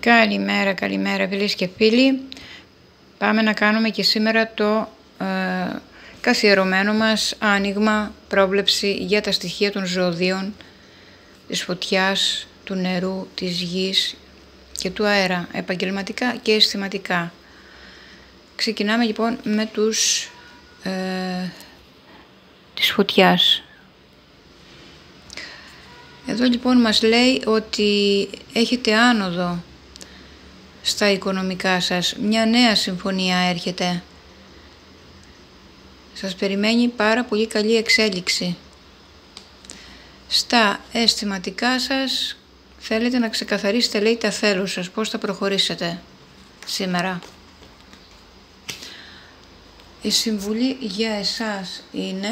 Καλημέρα, καλημέρα φίλες και φίλοι. Πάμε να κάνουμε και σήμερα το καθιερωμένο μας άνοιγμα, πρόβλεψη για τα στοιχεία των ζωδίων, της φωτιάς, του νερού, της γης και του αέρα, επαγγελματικά και αισθηματικά. Ξεκινάμε λοιπόν με της φωτιάς. Εδώ λοιπόν μας λέει ότι έχετε άνοδο στα οικονομικά σας, μια νέα συμφωνία έρχεται. Σας περιμένει πάρα πολύ καλή εξέλιξη. Στα αισθηματικά σας θέλετε να ξεκαθαρίσετε, λέει, τα θέλω σας, πώς θα προχωρήσετε σήμερα. Η συμβουλή για εσάς είναι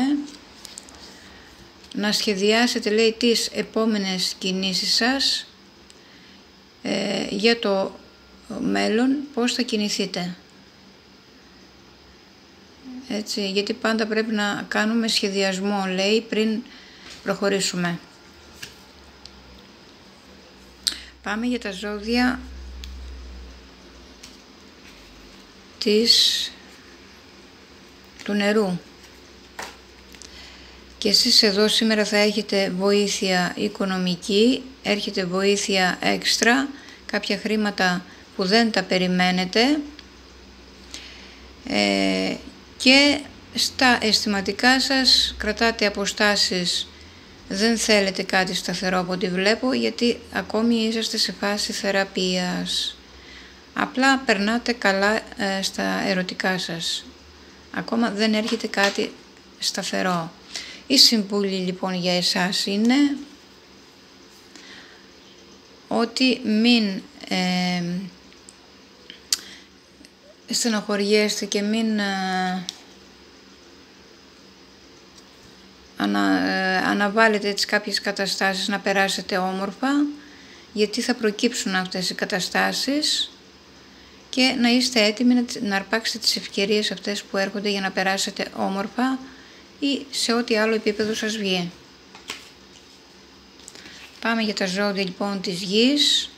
να σχεδιάσετε, λέει, τις επόμενες κινήσεις σας για το μέλλον, πώς θα κινηθείτε. Έτσι, γιατί πάντα πρέπει να κάνουμε σχεδιασμό, λέει, πριν προχωρήσουμε. Πάμε για τα ζώδια του νερού. Και εσείς εδώ σήμερα θα έχετε βοήθεια οικονομική, έρχεται βοήθεια έξτρα, κάποια χρήματα που δεν τα περιμένετε, και στα αισθηματικά σας κρατάτε αποστάσεις, δεν θέλετε κάτι σταθερό από ό,τι βλέπω, γιατί ακόμη είσαστε σε φάση θεραπείας. Απλά περνάτε καλά στα ερωτικά σας. Ακόμα δεν έρχεται κάτι σταθερό. Η συμβουλή λοιπόν για εσάς είναι ότι μην στενοχωριέστε και μην αναβάλλετε έτσι κάποιες καταστάσεις να περάσετε όμορφα, γιατί θα προκύψουν αυτές οι καταστάσεις, και να είστε έτοιμοι να αρπάξετε τις ευκαιρίες αυτές που έρχονται για να περάσετε όμορφα ή σε ό,τι άλλο επίπεδο σας βγει. Πάμε για τα ζώδια λοιπόν της γης.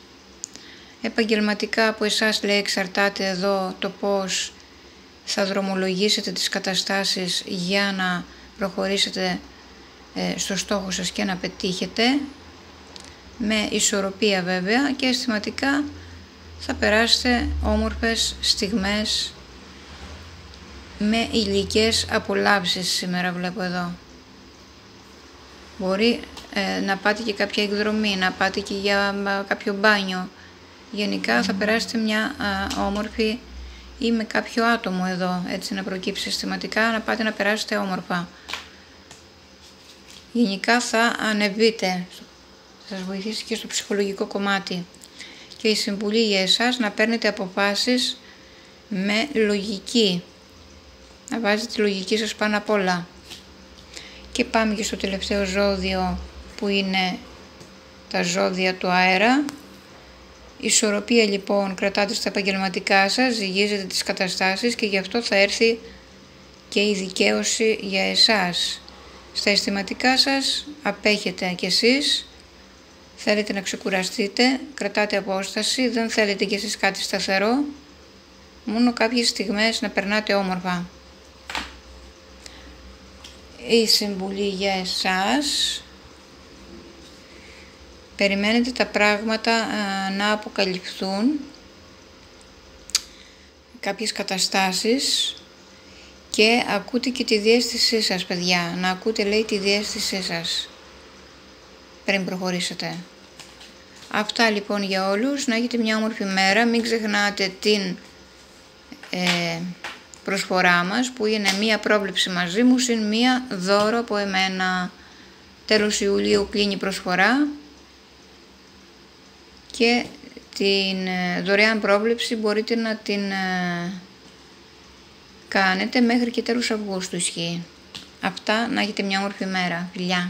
Επαγγελματικά από εσάς, λέει, εξαρτάται εδώ το πώς θα δρομολογήσετε τις καταστάσεις για να προχωρήσετε στο στόχο σας και να πετύχετε με ισορροπία βέβαια, και αισθηματικά θα περάσετε όμορφες στιγμές με υλικές απολαύσεις σήμερα, βλέπω εδώ. Μπορεί να πάτε και κάποια εκδρομή, να πάτε και για κάποιο μπάνιο. Γενικά θα περάσετε μια όμορφη, ή με κάποιο άτομο εδώ, έτσι να προκύψει αισθηματικά, να πάτε να περάσετε όμορφα. Γενικά θα ανεβείτε, θα σας βοηθήσει και στο ψυχολογικό κομμάτι. Και η συμβουλή για εσάς να παίρνετε αποφάσεις με λογική, να βάζετε τη λογική σας πάνω απ' όλα. Και πάμε και στο τελευταίο ζώδιο, που είναι τα ζώδια του αέρα. Ισορροπία λοιπόν κρατάτε στα επαγγελματικά σας, ζυγίζετε τις καταστάσεις, και γι' αυτό θα έρθει και η δικαίωση για εσάς. Στα αισθηματικά σας απέχετε κι εσείς, θέλετε να ξεκουραστείτε, κρατάτε απόσταση, δεν θέλετε κι εσείς κάτι σταθερό, μόνο κάποιες στιγμές να περνάτε όμορφα. Η συμβουλή για εσάς: περιμένετε τα πράγματα να αποκαλυφθούν, κάποιες καταστάσεις, και ακούτε και τη διαίσθησή σας, παιδιά. Να ακούτε, λέει, τη διαίσθησή σας πριν προχωρήσετε. Αυτά λοιπόν για όλους. Να έχετε μια όμορφη μέρα. Μην ξεχνάτε την προσφορά μας, που είναι μία πρόβλεψη μαζί μου συν μία δώρο από εμένα. Τέλος Ιουλίου κλείνει η προσφορά, και την δωρεάν πρόβλεψη μπορείτε να την κάνετε μέχρι και τέλος Αυγούστου ισχύει. Αυτά, να έχετε μια όμορφη μέρα. Φιλιά!